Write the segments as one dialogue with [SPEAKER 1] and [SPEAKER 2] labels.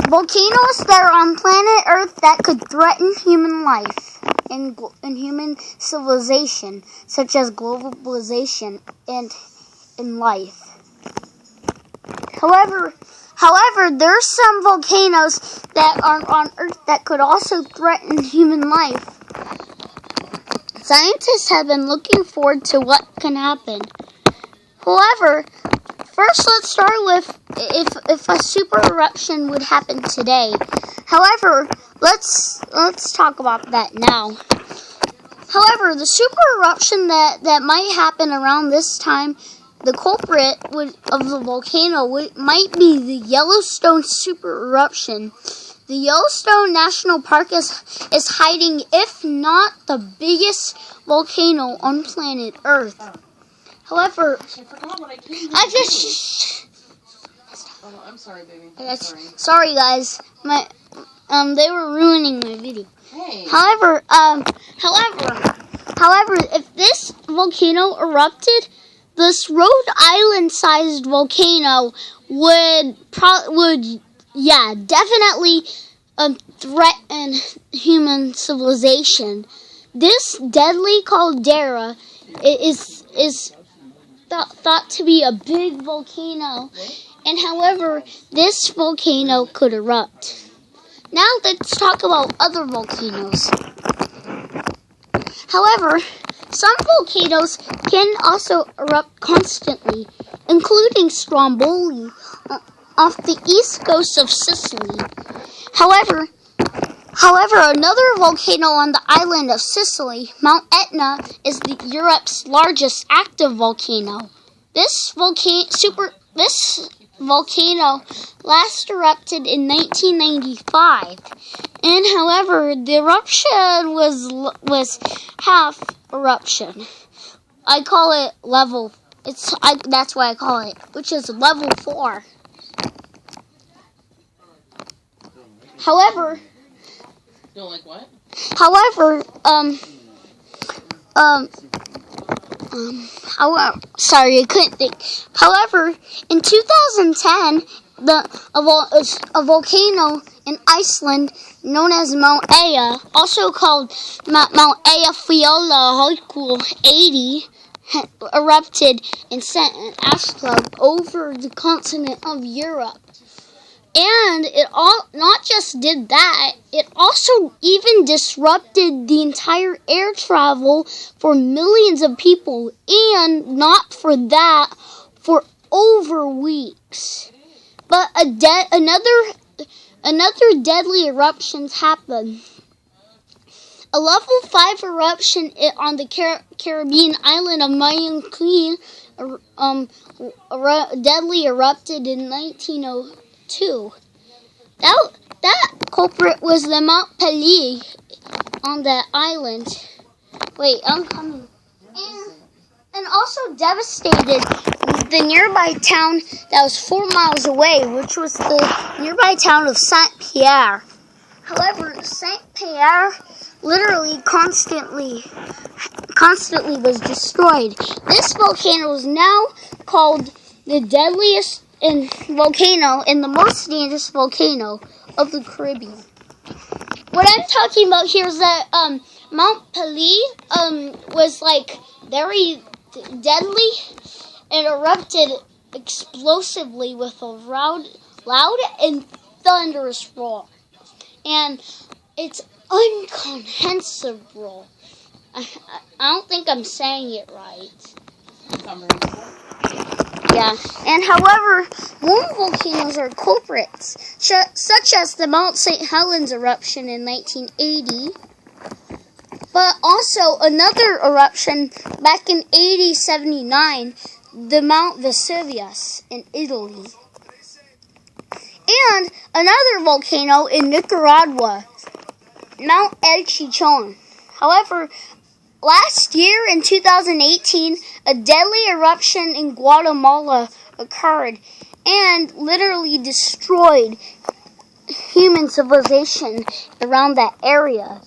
[SPEAKER 1] volcanoes that are on planet Earth that could threaten human life and human civilization, such as globalization and in life. However, there are some volcanoes that are on Earth that could also threaten human life. Scientists have been looking forward to what can happen. However, first let's start with if a super eruption would happen today. However, let's talk about that now. However, the super eruption that might happen around this time, the culprit of the volcano might be the Yellowstone super eruption. The Yellowstone National Park is hiding, if not the biggest volcano on planet Earth. However,
[SPEAKER 2] I'm sorry, baby.
[SPEAKER 1] Sorry, guys. They were ruining my video.
[SPEAKER 2] Hey.
[SPEAKER 1] However, if this volcano erupted, this Rhode Island-sized volcano would definitely threaten human civilization. This deadly caldera is thought to be a big volcano, and however, this volcano could erupt. Now let's talk about other volcanoes. However, some volcanoes can also erupt constantly, including Stromboli off the east coast of Sicily. However, another volcano on the island of Sicily, Mount Etna, is Europe's largest active volcano. This volcano last erupted in 1995, and however, the eruption was half eruption. I call it level. That's why I call it, which is level 4. However,
[SPEAKER 2] don't like what?
[SPEAKER 1] However, sorry, I couldn't think. However, in 2010, a volcano in Iceland known as Mount Aya, also called Mount Eyjafjallajökull 80, erupted and sent an ash cloud over the continent of Europe. And it not just did that, it also even disrupted the entire air travel for millions of people, and not for that, for over weeks. But another deadly eruption happened. A level 5 eruption on the Caribbean island of Mallorca deadly erupted in 1902. That culprit was the Mount Pelée on that island. Wait, I'm coming. And also devastated the nearby town that was 4 miles away, which was the nearby town of Saint-Pierre. However, Saint-Pierre literally constantly was destroyed. This volcano is now called the deadliest volcano and the most dangerous volcano of the Caribbean. What I'm talking about here is that Mount Pelée was like very deadly and erupted explosively with a loud and thunderous roar. And it's incomprehensible. I don't think I'm saying it right. Yeah, and however, more volcanoes are culprits, such as the Mount St. Helens eruption in 1980, but also another eruption back in 1879, the Mount Vesuvius in Italy, and another volcano in Nicaragua, Mount El Chichon. However, last year in 2018, a deadly eruption in Guatemala occurred and literally destroyed human civilization around that area.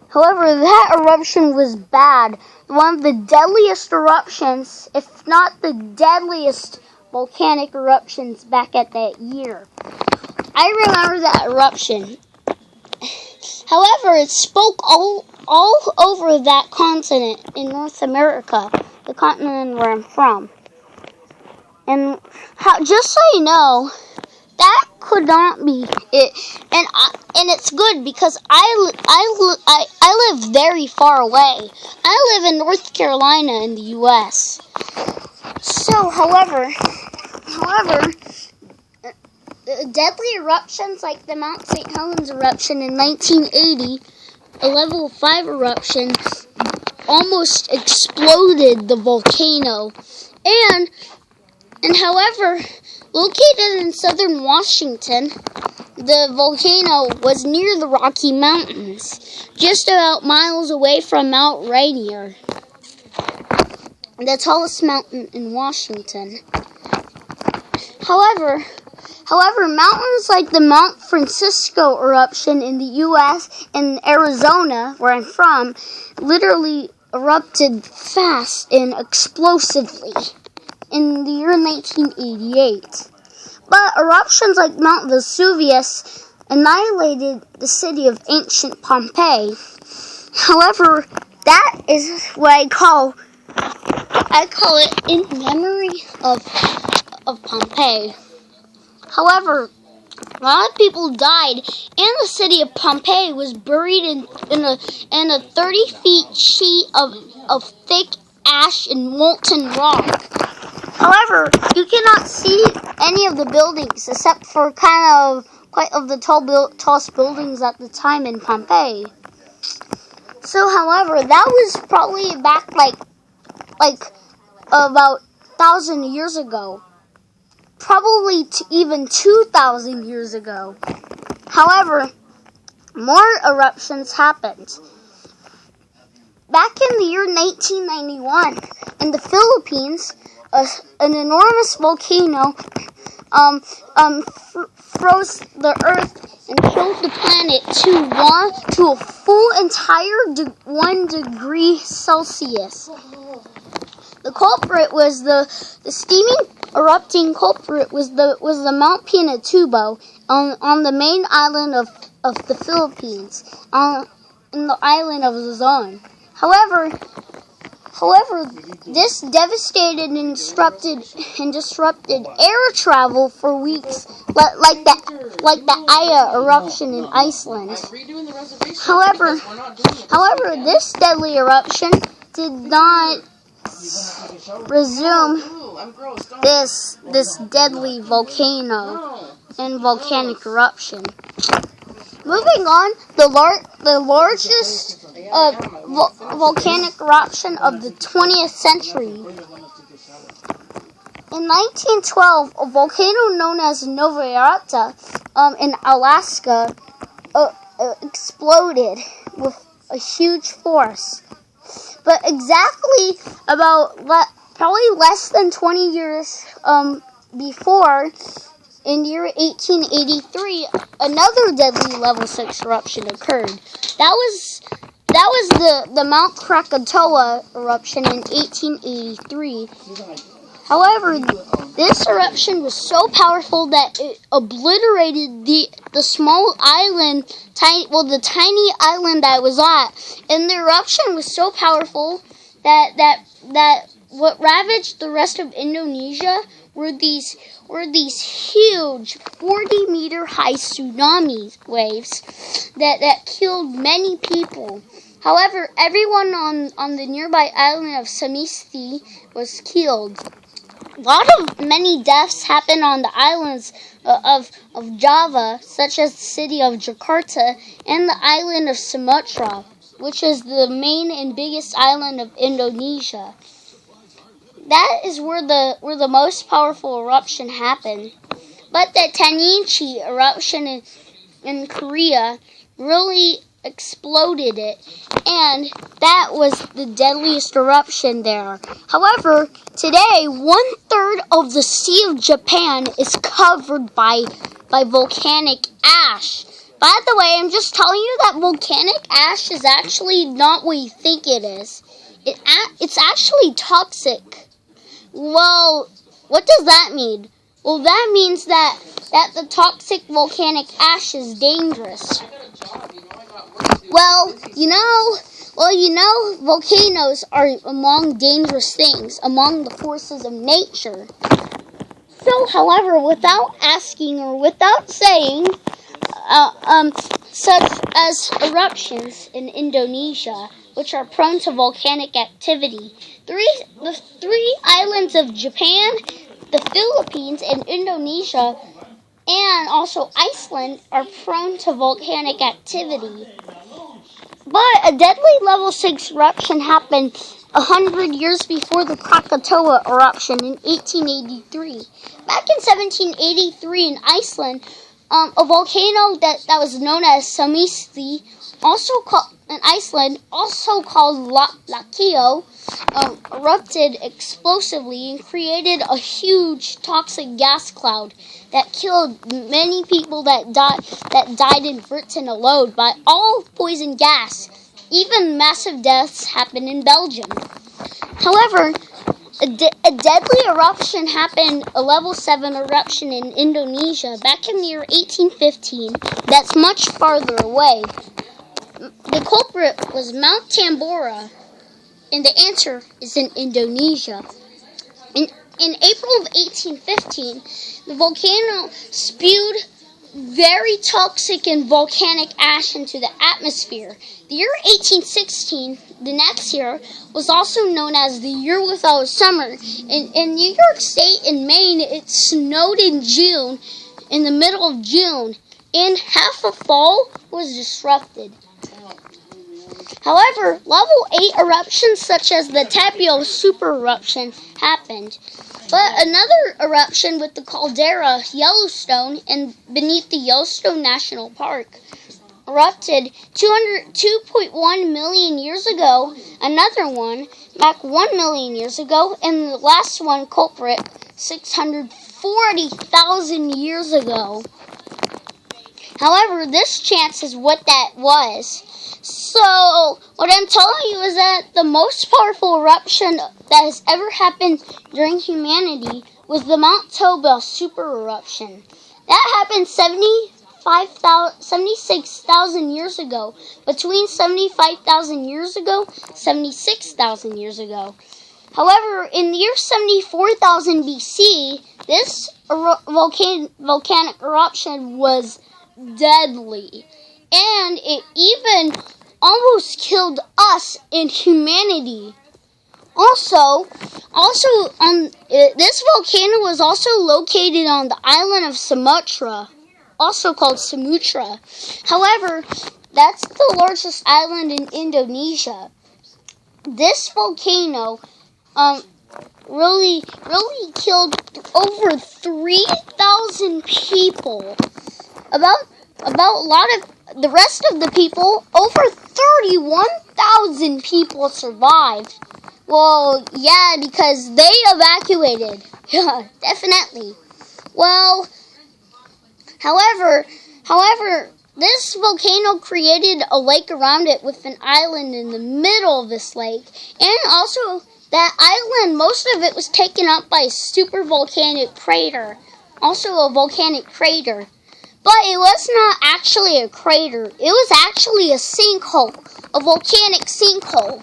[SPEAKER 1] However, that eruption was bad. One of the deadliest eruptions, if not the deadliest volcanic eruptions back at that year. I remember that eruption. However, it spoke all over that continent in North America, the continent where I'm from. And just so you know, that could not be it. And it's good because I live very far away. I live in North Carolina in the U.S. So, however, deadly eruptions like the Mount St. Helens eruption in 1980, a level 5 eruption, almost exploded the volcano. And however, located in southern Washington, the volcano was near the Rocky Mountains, just about miles away from Mount Rainier, the tallest mountain in Washington. However, mountains like the Mount Francisco eruption in the U.S. and Arizona, where I'm from, literally erupted fast and explosively in the year 1988. But eruptions like Mount Vesuvius annihilated the city of ancient Pompeii. However, that is what I call it in memory of Pompeii. However, a lot of people died, and the city of Pompeii was buried in a 30 feet sheet of thick ash and molten rock. However, you cannot see any of the buildings except for quite of the tallest buildings at the time in Pompeii. So, however, that was probably back like about 1,000 years ago. Probably even 2,000 years ago. However, more eruptions happened. Back in the year 1991, in the Philippines, an enormous volcano froze the Earth and chilled the planet to a full entire 1 degree Celsius. The culprit was the steaming, erupting culprit was the Mount Pinatubo on the main island of the Philippines, in the island of Luzon. However, this devastated and disrupted air travel for weeks, like the Aya eruption in Iceland. However, this deadly eruption did not resume this deadly volcano and volcanic eruption. Moving on, the largest volcanic eruption of the 20th century. In 1912, a volcano known as Nova Yarta in Alaska exploded with a huge force. But exactly probably less than 20 years before, in the year 1883, another deadly level 6 eruption occurred. That was the Mount Krakatoa eruption in 1883. However, this eruption was so powerful that it obliterated the small island, the tiny island I was at. And the eruption was so powerful that what ravaged the rest of Indonesia were these huge 40-meter high tsunami waves that killed many people. However, everyone on the nearby island of Samisti was killed. Many deaths happened on the islands of Java, such as the city of Jakarta and the island of Sumatra, which is the main and biggest island of Indonesia. That is where the most powerful eruption happened. But the Tanichi eruption in Korea really exploded it, and that was the deadliest eruption there. However, today 1/3 of the Sea of Japan is covered by volcanic ash. By the way, I'm just telling you that volcanic ash is actually not what you think it is. It's actually toxic. Well, What does that mean? Well, that means that the toxic volcanic ash is dangerous.
[SPEAKER 2] I got a job, you know, I got work to do.
[SPEAKER 1] Well, you know, volcanoes are among dangerous things, among the forces of nature. So, however, without asking or without saying, such as eruptions in Indonesia, which are prone to volcanic activity, the three islands of Japan, the Philippines, and Indonesia, and also Iceland are prone to volcanic activity. But a deadly level 6 eruption happened 100 years before the Krakatoa eruption in 1883. Back in 1783 in Iceland, a volcano that was known as Samisti, also called in Iceland, also called Lakio, erupted explosively and created a huge toxic gas cloud that killed many people that died in Britain alone by all poison gas. Even massive deaths happened in Belgium. However, a deadly eruption happened, a level 7 eruption in Indonesia back in the year 1815. That's much farther away. The culprit was Mount Tambora, and the answer is in Indonesia. In April of 1815, the volcano spewed very toxic and volcanic ash into the atmosphere. The year 1816, the next year, was also known as the year without summer. In New York State and Maine, it snowed in June, in the middle of June, and half of fall was disrupted. However, level 8 eruptions such as the Tapio super eruption happened. But another eruption with the caldera Yellowstone and beneath the Yellowstone National Park erupted 2.1 million years ago, another one back 1 million years ago, and the last one, culprit, 640,000 years ago. However, this chance is what that was. So, what I'm telling you is that the most powerful eruption that has ever happened during humanity was the Mount Toba super eruption. That happened 76,000 years ago. Between 75,000 years ago, 76,000 years ago. However, in the year 74,000 BC, this volcanic eruption was deadly. And it even almost killed us in humanity. Also, this volcano was also located on the island of Sumatra, also called Sumatra. However, that's the largest island in Indonesia. This volcano really killed over 3,000 people. About a lot of the rest of the people, over 31,000 people survived. Well, yeah, because they evacuated. Yeah, definitely. Well, however, this volcano created a lake around it with an island in the middle of this lake. And also, that island, most of it was taken up by a super volcanic crater. Also a volcanic crater. But it was not actually a crater. It was actually a sinkhole, a volcanic sinkhole.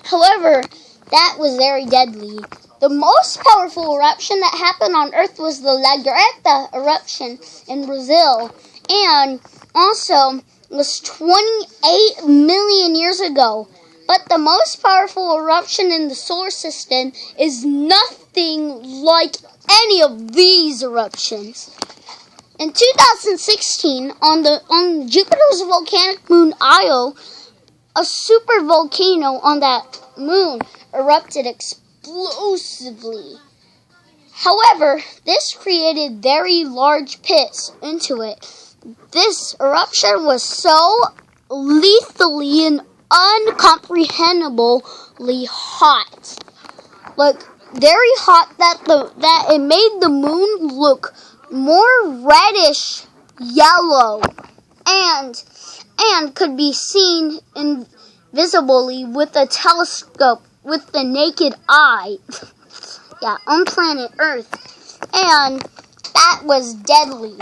[SPEAKER 1] However, that was very deadly. The most powerful eruption that happened on Earth was the La Greta eruption in Brazil. And also was 28 million years ago. But the most powerful eruption in the solar system is nothing like any of these eruptions. In 2016, on Jupiter's volcanic moon Io, a super volcano on that moon erupted explosively. However, this created very large pits into it. This eruption was so lethally and incomprehensibly hot. Like, very hot that it made the moon look more reddish yellow and could be seen invisibly with a telescope with the naked eye. on planet Earth. And that was deadly.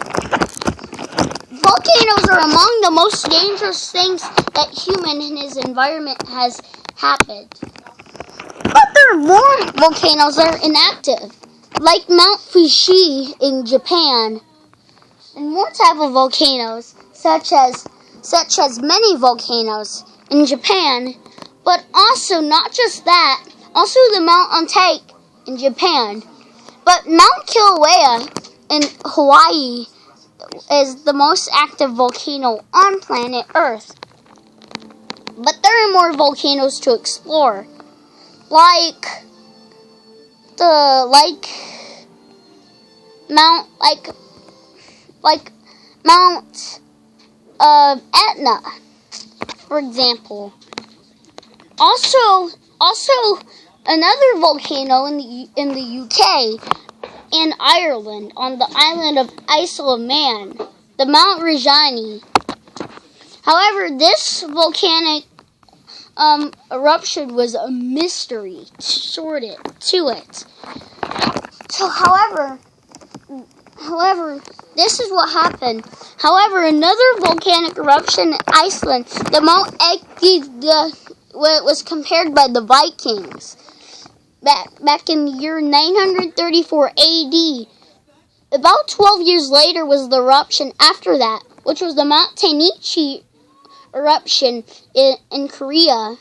[SPEAKER 1] Volcanoes are among the most dangerous things that human and his environment has happened. But there are more volcanoes that are inactive, like Mount Fuji in Japan, and more type of volcanoes, such as many volcanoes in Japan, but also not just that, also the Mount Ontake in Japan. But Mount Kilauea in Hawaii is the most active volcano on planet Earth. But there are more volcanoes to explore, like Mount Etna, for example. Also another volcano in the UK and Ireland, on the island of Isle of Man, the Mount Regina. However, this volcanic eruption was a mystery to it. So, however, this is what happened. However, another volcanic eruption in Iceland, the Mount Egg, was compared by the Vikings back in the year 934 AD. About 12 years later was the eruption after that, which was the Mount Tennichi eruption in Korea,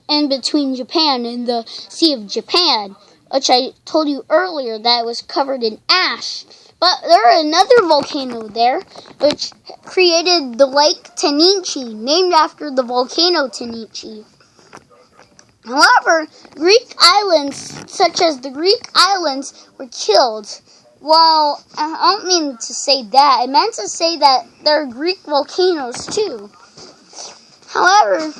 [SPEAKER 1] in between Japan and the Sea of Japan, which I told you earlier that was covered in ash. But there is another volcano there, which created the Lake Tennichi, named after the volcano Tennichi. However, Greek islands, such as the Greek islands, were killed. Well, I don't mean to say that. I meant to say that there are Greek volcanoes too. However,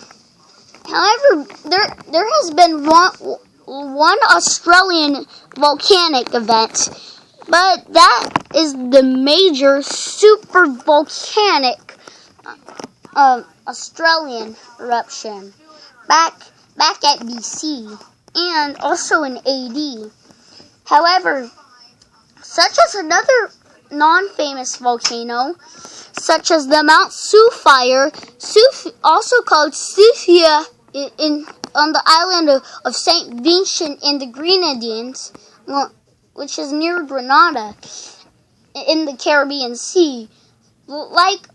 [SPEAKER 1] there has been one Australian volcanic event, but that is the major super volcanic Australian eruption back at BC and also in AD. However, such as another non-famous volcano, such as the Mount Soufriere, also called Soufriere on the island of St. Vincent and the Grenadines, which is near Grenada in the Caribbean Sea. Like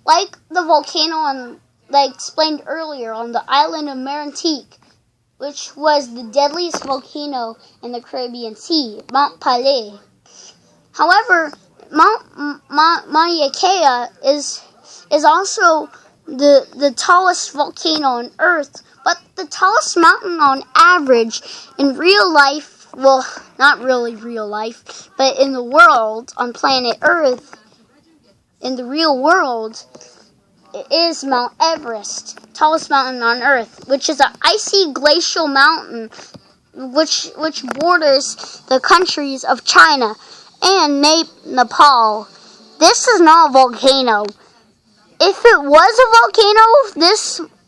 [SPEAKER 1] the volcano that I explained earlier on the island of Martinique, which was the deadliest volcano in the Caribbean Sea, Mount Pelée. However, Mount Mauna Kea is also the tallest volcano on Earth, but the tallest mountain on average in real life, well, not really real life, but in the world, on planet Earth, in the real world, is Mount Everest, tallest mountain on Earth, which is an icy glacial mountain which borders the countries of China and Nepal. This is not a volcano. If it was a volcano,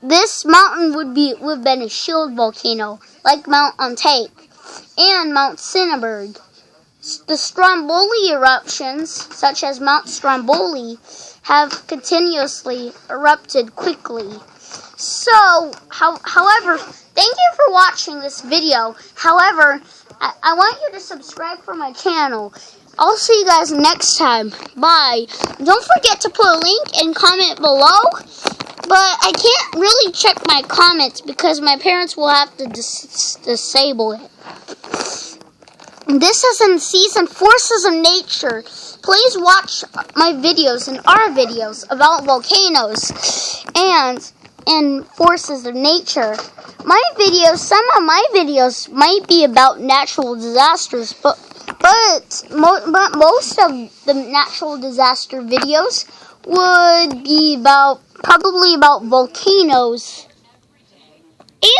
[SPEAKER 1] this mountain would have been a shield volcano, like Mount Ontake and Mount Cinnaberg. The Stromboli eruptions, such as Mount Stromboli, have continuously erupted quickly. So, however, thank you for watching this video. However, I want you to subscribe for my channel. I'll see you guys next time. Bye. Don't forget to put a link and comment below. But I can't really check my comments because my parents will have to disable it. This is in season Forces of Nature. Please watch my videos and our videos about volcanoes and forces of nature. Some of my videos might be about natural disasters, but most of the natural disaster videos would be probably about volcanoes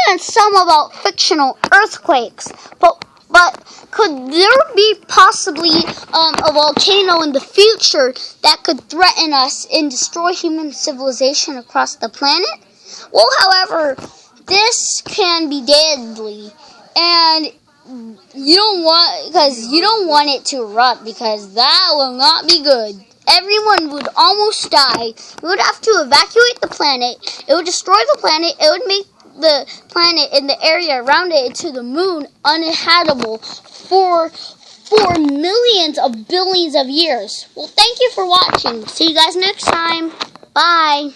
[SPEAKER 1] and some about fictional earthquakes. But could there be possibly a volcano in the future that could threaten us and destroy human civilization across the planet? Well, however, this can be deadly, and you don't want it to erupt, because that will not be good. Everyone would almost die. We would have to evacuate the planet. It would destroy the planet. It would make the planet and the area around it to the moon uninhabitable for millions of billions of years. Well, thank you for watching. See you guys next time. Bye.